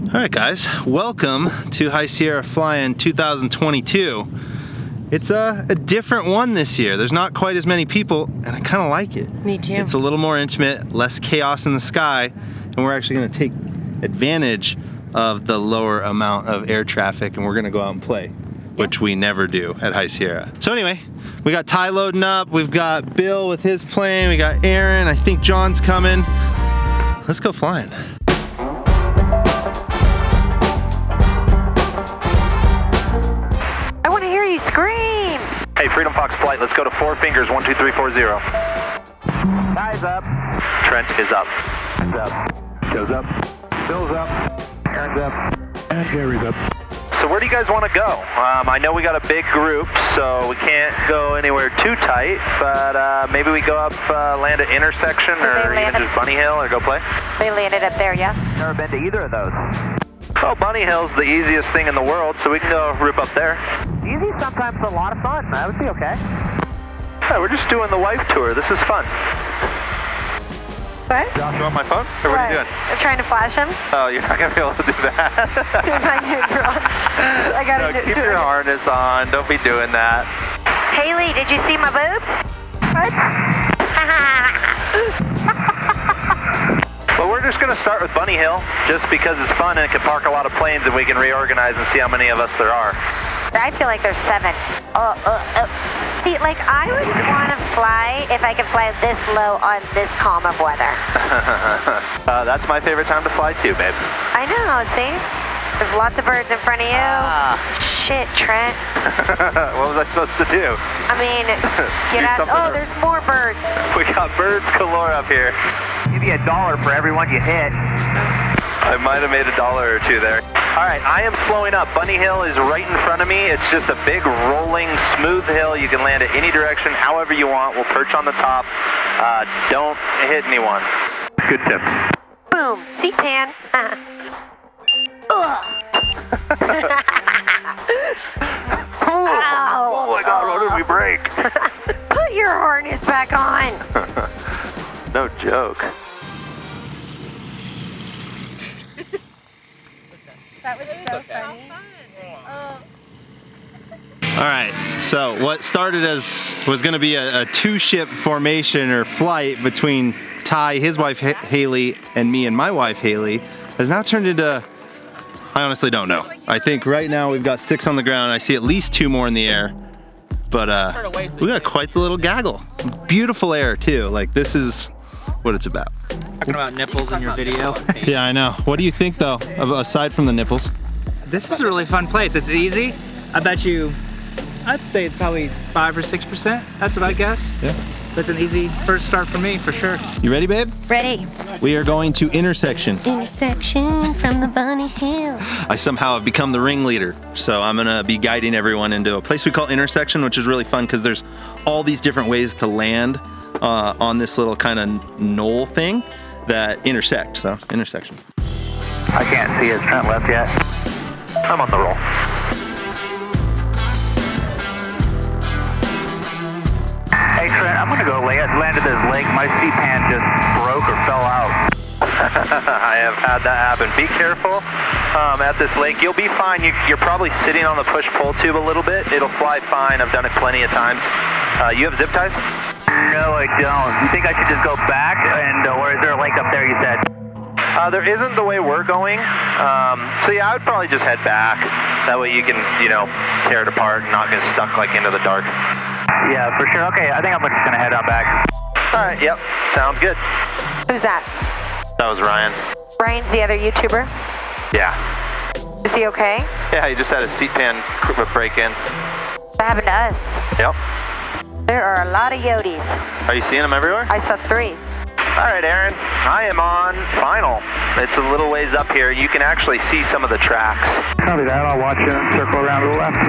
Alright guys, welcome to High Sierra Fly-In 2022. It's a different one this year. There's not quite as many people, and I kind of like it. Me too. It's a little more intimate, less chaos in the sky, and we're actually going to take advantage of the lower amount of air traffic, and we're going to go out and play, which we never do at High Sierra. So anyway, we got Ty loading up, we've got Bill with his plane, we got Aaron, I think John's coming. Let's go flying. I want to hear you scream. Hey, Freedom Fox flight, let's go to 4 fingers, 1, 2, 3, 4, 0. Ty's up. Trent is up. Is up. Joe's up. Bill's up. Aaron's up. And Gary's up. So where do you guys want to go? I know we got a big group, so we can't go anywhere too tight, but maybe we go up, land at Intersection, or even just Bunny Hill, or go play? They landed up there, yeah? Never been to either of those. Oh, Bunny Hill's the easiest thing in the world, so we can go rip up there. Easy sometimes a lot of fun. That would be okay. Yeah, we're just doing the wife tour. This is fun. What? You want my phone? Or what are you doing? I'm trying to flash him. Oh, you're not going to be able to do that. I gotta no, keep your harness on. Don't be doing that. Haley, did you see my boobs? What? Well, we're just going to start with Bunny Hill, just because it's fun and it can park a lot of planes and we can reorganize and see how many of us there are. I feel like there's 7. See, like, I would want to fly if I could fly this low on this calm of weather. That's my favorite time to fly too, babe. I know, see? There's lots of birds in front of you. Shit, Trent. What was I supposed to do? I mean, get out. Oh, there's more birds. We got birds galore up here. Give you $1 for every one you hit. I might have made $1 or 2 there. All right, I am slowing up. Bunny Hill is right in front of me. It's just a big, rolling, smooth hill. You can land at any direction, however you want. We'll perch on the top. Don't hit anyone. Good tips. Boom, C-pan. Oh my God, what did we break? Put your harness back on. No joke. That was so funny. All right, so what started as was going to be a 2-ship formation or flight between Ty, his wife Haley, and me and my wife Haley has now turned into, I honestly don't know. I think right now we've got 6 on the ground. I see at least 2 more in the air, but we got quite the little gaggle. Beautiful air too. Like, this is what it's about. Talking about nipples in your video. Yeah, I know. What do you think though, aside from the nipples? This is a really fun place. It's easy. I bet you, I'd say it's probably 5 or 6%. That's what I guess. Yeah. That's an easy first start for me, for sure. You ready, babe? Ready. We are going to Intersection. Intersection from the Bunny Hill. I somehow have become the ringleader, so I'm gonna be guiding everyone into a place we call Intersection, which is really fun because there's all these different ways to land on this little kind of knoll thing that intersect, so Intersection. I can't see. Has Trent left yet? I'm on the roll. Hey Trent, I'm gonna go land at this lake. My C-pan just broke or fell out. I have had that happen. Be careful at this lake. You'll be fine. You're probably sitting on the push-pull tube a little bit. It'll fly fine. I've done it plenty of times. You have zip ties? No, I don't. You think I should just go back, or is there a lake up there, you said? There isn't the way we're going. So yeah, I would probably just head back. That way you can, tear it apart and not get stuck like into the dark. Yeah, for sure. Okay, I think I'm just gonna head on back. All right, yep, sounds good. Who's that? That was Ryan. Ryan's the other YouTuber. Yeah. Is he okay? Yeah, he just had a C-pan break in. That happened to us. Yep. There are a lot of Yodis. Are you seeing them everywhere? I saw 3. All right, Aaron, I am on final. It's a little ways up here. You can actually see some of the tracks. Copy that. I'll watch you circle around to the left.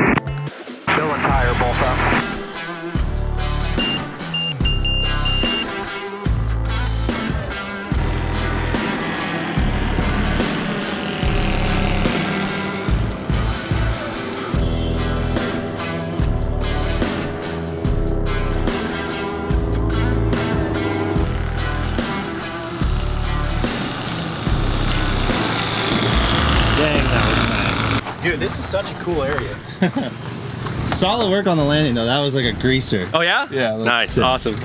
Bill and Ty are both up. Dude, this is such a cool area. Solid work on the landing though. That was like a greaser. Oh yeah? Yeah. Nice. Sick. Awesome.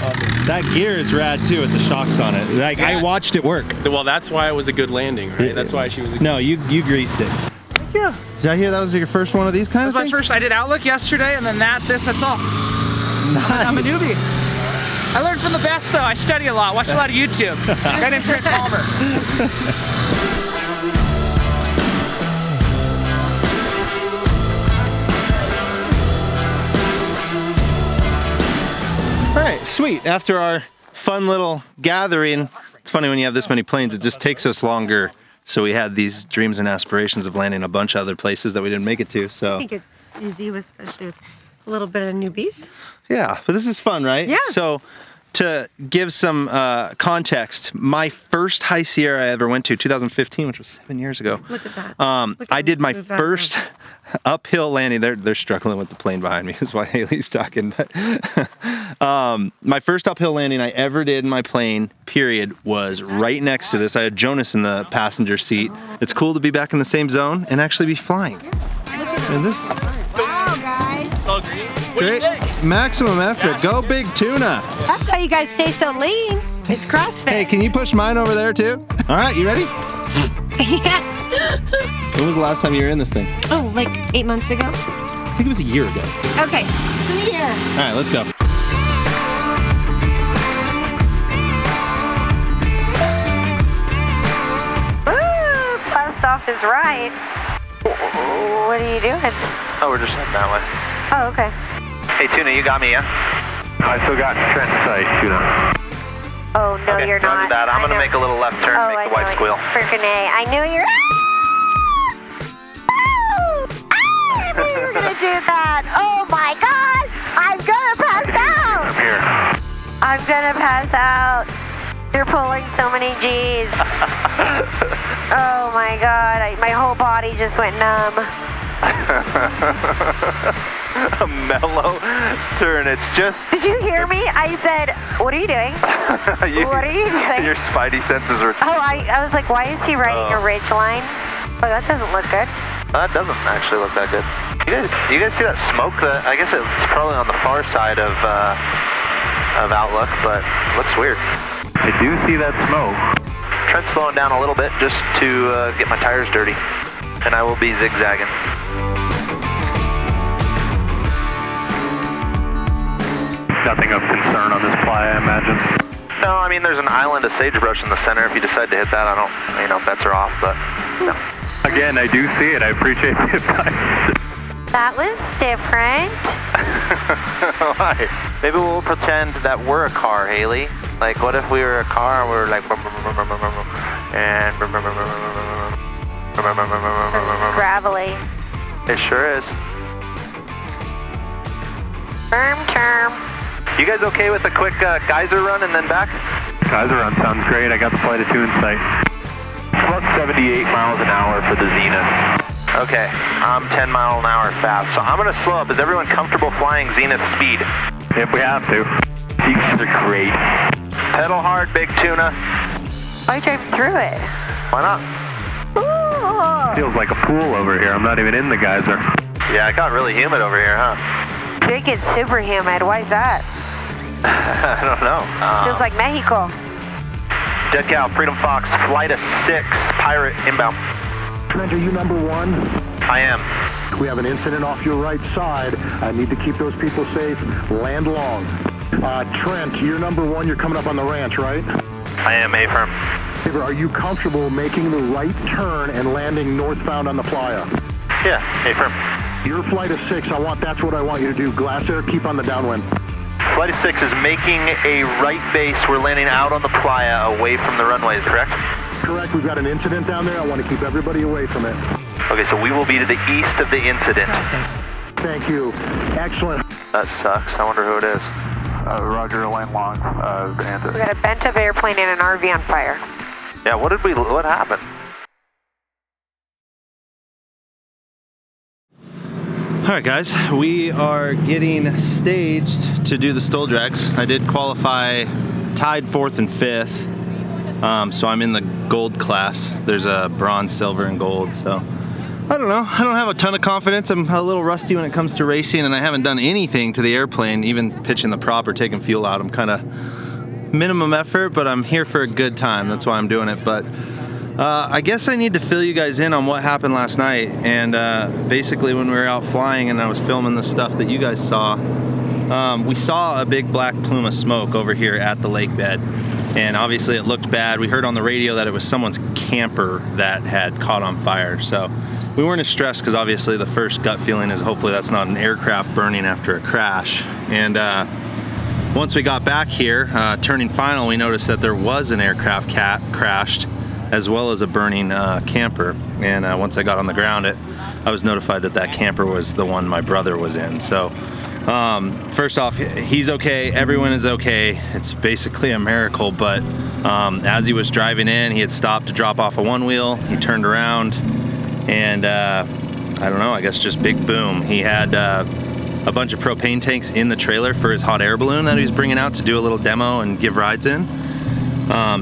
That gear is rad too with the shocks on it. Like I watched it work. Well, that's why it was a good landing, right? That's why she was a good No, you greased it. Yeah. Did I hear that was your first one of these kind of That was things? my first. I did Outlook yesterday, and then that's all. Nice. I'm a newbie. I learned from the best though. I study a lot, watch a lot of YouTube. A guy named Trent Palmer. All right, sweet. After our fun little gathering, it's funny when you have this many planes, it just takes us longer. So we had these dreams and aspirations of landing a bunch of other places that we didn't make it to. So I think it's easy, especially with a little bit of newbies. yeah, but this is fun, right? Yeah. So to give some context, my first High Sierra I ever went to, 2015, which was 7 years ago. Look at that. I did my move that first uphill landing. They're struggling with the plane behind me. Is why Haley's talking. But my first uphill landing I ever did in my plane, period, was right next to this. I had Jonas in the passenger seat. It's cool to be back in the same zone and actually be flying. And this great maximum effort. Go big tuna. That's how you guys stay so lean. It's CrossFit. Hey, can you push mine over there too? All right, you ready? Yes. When was the last time you were in this thing? Oh, like 8 months ago? I think it was a year ago. Okay. Come here. All right, let's go. Ooh, first off is right. What are you doing? Oh, we're just heading that way. Oh, okay. Hey, Tuna, you got me, yeah? I still got Trent in sight, Tuna. Oh, no, Okay, you're roger not. that. I'm gonna make a little left turn, Oh, make the white squeal. Freaking A. I knew you were... I knew you were going to do that. Oh, my God. I'm going to pass out. Up here. I'm going to pass out. You're pulling so many G's. Oh, my God. My whole body just went numb. A mellow turn. It's just... Did you hear me? I said, what are you doing? What are you doing? Your spidey senses are... Oh, I was like, why is he riding a ridge line? Oh, that doesn't look good. That doesn't actually look that good. You guys see that smoke? I guess it's probably on the far side of Outlook, but it looks weird. I do see that smoke. Trent's slowing down a little bit just to get my tires dirty, and I will be zigzagging. Nothing of concern on this fly, I imagine. No, I mean, there's an island of sagebrush in the center. If you decide to hit that, I don't, bets are off, but no. Again, I do see it. I appreciate the advice. That was different. Why? Maybe we'll pretend that we're a car, Haley. Like, what if we were a car and we were like, and Gravelly. it sure is. Firm term. You guys okay with a quick geyser run and then back? Geyser run sounds great. I got the flight of 2 in sight. About 78 miles an hour for the Zenith. Okay, I'm 10 mile an hour fast, so I'm gonna slow up. Is everyone comfortable flying Zenith speed? If we have to. You guys are great. Pedal hard, big tuna. Why drive through it? Why not? Ooh. Feels like a pool over here. I'm not even in the geyser. Yeah, it got really humid over here, huh? It gets super humid. Why is that? I don't know. Feels like Mexico. Dead Cow, Freedom Fox, flight of 6, Pirate inbound. Trent, are you number 1? I am. We have an incident off your right side. I need to keep those people safe. Land long. Trent, you're number 1. You're coming up on the ranch, right? I am, A-firm. Are you comfortable making the right turn and landing northbound on the playa? Yeah, A-firm. Your flight of 6, that's what I want you to do. Glass air, keep on the downwind. Flight of 6 is making a right base. We're landing out on the playa away from the runways, correct? Correct. We've got an incident down there. I want to keep everybody away from it. Okay, so we will be to the east of the incident. Thank you. Excellent. That sucks. I wonder who it is. Roger, land long. We got a bent up airplane and an RV on fire. Yeah, what happened? All right, guys, we are getting staged to do the stole drags. I did qualify tied 4th and 5th, so I'm in the gold class. There's a bronze, silver, and gold, so I don't know. I don't have a ton of confidence. I'm a little rusty when it comes to racing, and I haven't done anything to the airplane, even pitching the prop or taking fuel out. I'm kind of minimum effort, but I'm here for a good time. That's why I'm doing it. But I guess I need to fill you guys in on what happened last night. And basically when we were out flying and I was filming the stuff that you guys saw, we saw a big black plume of smoke over here at the lake bed. And obviously it looked bad. We heard on the radio that it was someone's camper that had caught on fire. So we weren't as stressed because obviously the first gut feeling is hopefully that's not an aircraft burning after a crash. And once we got back here, turning final, we noticed that there was an aircraft crashed as well as a burning camper. And once I got on the ground, I was notified that that camper was the one my brother was in. So first off, he's okay, everyone is okay. It's basically a miracle, but as he was driving in, he had stopped to drop off a one wheel. He turned around and I don't know, I guess just big boom. He had a bunch of propane tanks in the trailer for his hot air balloon that he was bringing out to do a little demo and give rides in.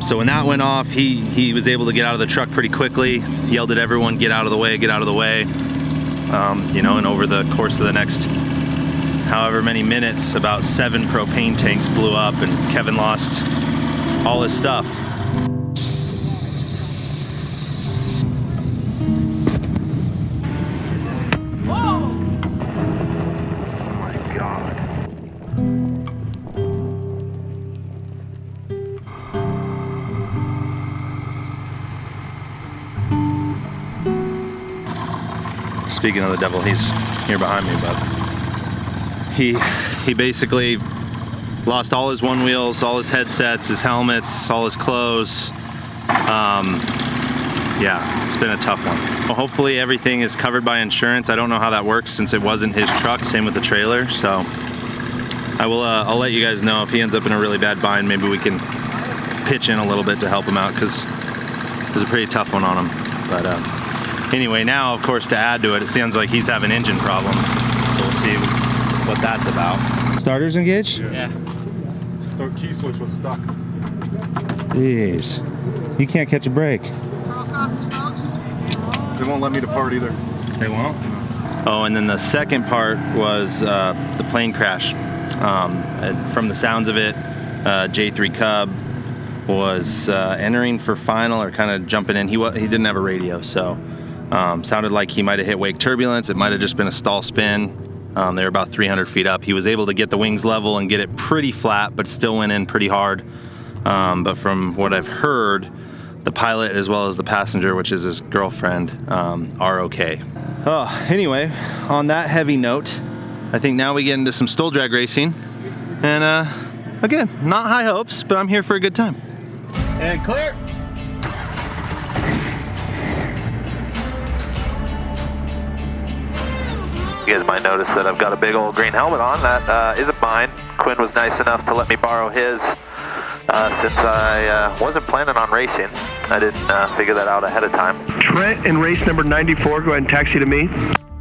So when that went off, he was able to get out of the truck pretty quickly, yelled at everyone, get out of the way, get out of the way. You know, and over the course of the next however many minutes, about 7 propane tanks blew up and Kevin lost all his stuff. Whoa! Oh my God. Speaking of the devil, he's here behind me, but he basically lost all his one wheels, all his headsets, his helmets, all his clothes. Yeah, it's been a tough one. Well, hopefully everything is covered by insurance. I don't know how that works since it wasn't his truck, same with the trailer. So I'll let you guys know if he ends up in a really bad bind, maybe we can pitch in a little bit to help him out because it was a pretty tough one on him. But anyway, now of course to add to it, it sounds like he's having engine problems. So we'll see what that's about. Starters engaged? Yeah. Start key switch was stuck. Jeez. You can't catch a break. They won't let me depart either. They won't? Oh, and then the second part was the plane crash. From the sounds of it, J3 Cub was entering for final or kind of jumping in. He didn't have a radio, so sounded like he might have hit wake turbulence. It might have just been a stall spin. They were about 300 feet up. He was able to get the wings level and get it pretty flat, but still went in pretty hard. But from what I've heard, the pilot as well as the passenger, which is his girlfriend, are okay. Oh, anyway, on that heavy note, I think now we get into some stool drag racing. And again, not high hopes, but I'm here for a good time. And clear. You guys might notice that I've got a big old green helmet on. That isn't mine. Quinn was nice enough to let me borrow his since I wasn't planning on racing. I didn't figure that out ahead of time. Trent in race number 94, go ahead and taxi to me.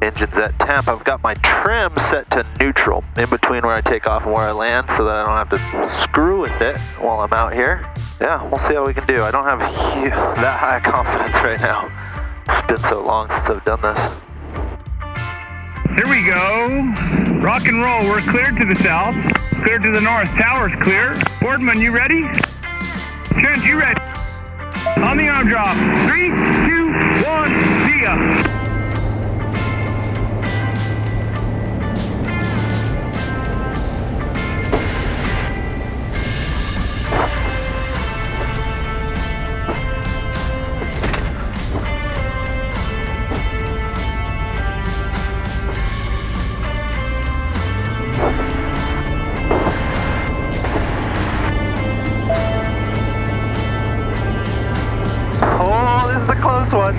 Engine's at temp. I've got my trim set to neutral in between where I take off and where I land so that I don't have to screw with it while I'm out here. Yeah, we'll see how we can do. I don't have that high confidence right now. It's been so long since I've done this. Here we go. Rock and roll. We're cleared to the south. Cleared to the north. Tower's clear. Boardman, you ready? Trent, you ready? On the arm drop. 3, 2, 1, see ya. Close one.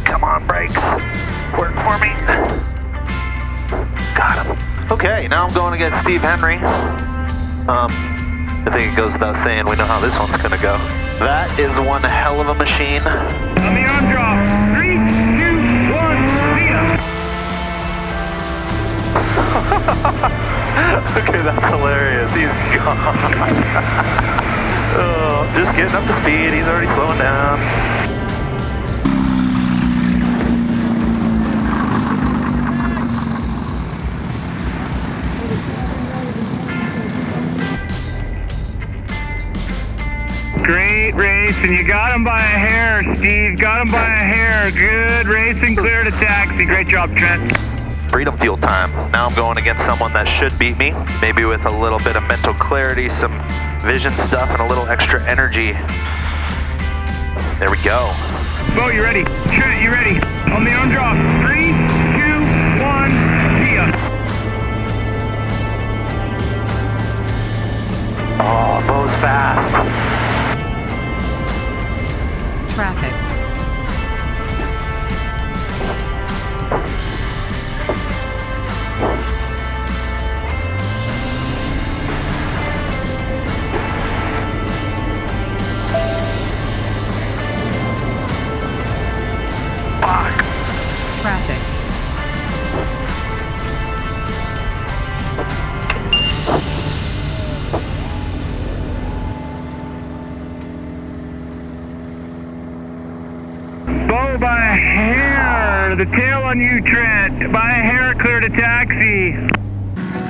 Come on, brakes. Work for me. Got him. Okay, now I'm going against Steve Henry. I think it goes without saying we know how this one's gonna go. That is one hell of a machine. On the arm drop. up to speed. He's already slowing down. Great race, and you got him by a hair, Steve. Got him by a hair. Good racing, clear to taxi. Great job, Trent. Freedom fuel time. Now I'm going against someone that should beat me, maybe with a little bit of mental clarity, some vision stuff, and a little extra energy. There we go. Bo, you ready? Trent, you ready? On the on drop. 3, 2, 1, see ya. Oh, Bo's fast. Traffic. Fuck. Traffic. Bo by a hair. The tail on you, Trent. By a hair, clear to taxi.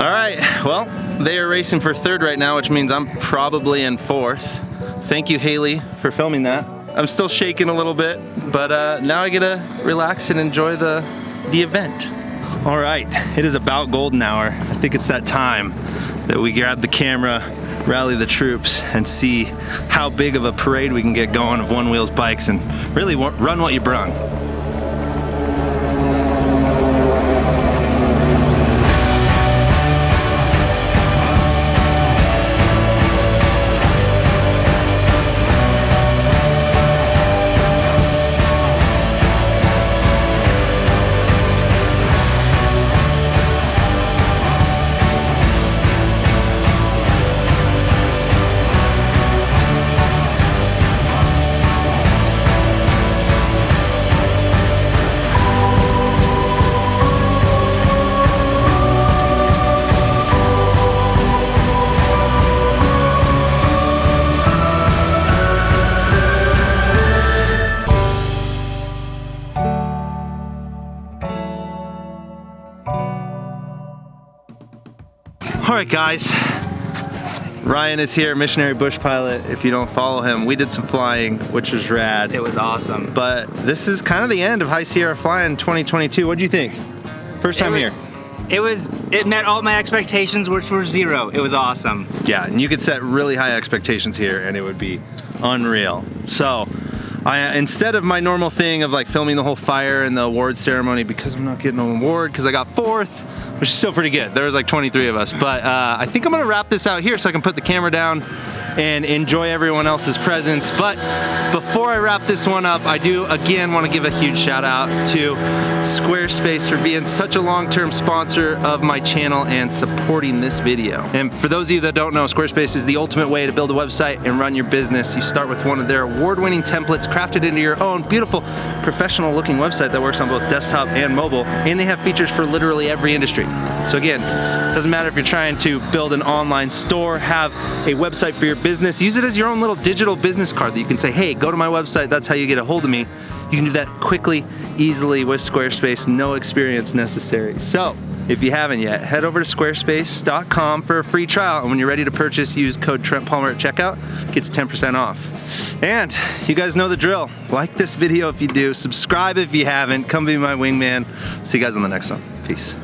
All right, well, they are racing for third right now, which means I'm probably in fourth. Thank you, Haley, for filming that. I'm still shaking a little bit, but now I get to relax and enjoy the event. All right, it is about golden hour. I think it's that time that we grab the camera, rally the troops, and see how big of a parade we can get going of One Wheels bikes and really run what you brung. All right, guys. Ryan is here, missionary bush pilot. If you don't follow him, we did some flying, which was rad. It was awesome. But this is kind of the end of High Sierra Flying 2022. What'd you think? First time here. It met all my expectations, which were 0. It was awesome. Yeah, and you could set really high expectations here and it would be unreal. So, instead of my normal thing of like filming the whole fire and the award ceremony, because I'm not getting an award because I got 4th, which is still pretty good. There was like 23 of us, but I think I'm gonna wrap this out here so I can put the camera down and enjoy everyone else's presence. But before I wrap this one up, I do again want to give a huge shout out to Squarespace for being such a long-term sponsor of my channel and supporting this video. And for those of you that don't know, Squarespace is the ultimate way to build a website and run your business. You start with one of their award-winning templates crafted into your own beautiful, professional-looking website that works on both desktop and mobile, and they have features for literally every industry. So again, doesn't matter if you're trying to build an online store, have a website for your business, use it as your own little digital business card that you can say, hey, go to my website, that's how you get a hold of me. You can do that quickly, easily with Squarespace, no experience necessary. So, if you haven't yet, head over to squarespace.com for a free trial, and when you're ready to purchase, use code Trent Palmer at checkout, gets 10% off. And you guys know the drill. Like this video if you do, subscribe if you haven't, come be my wingman. See you guys on the next one. Peace.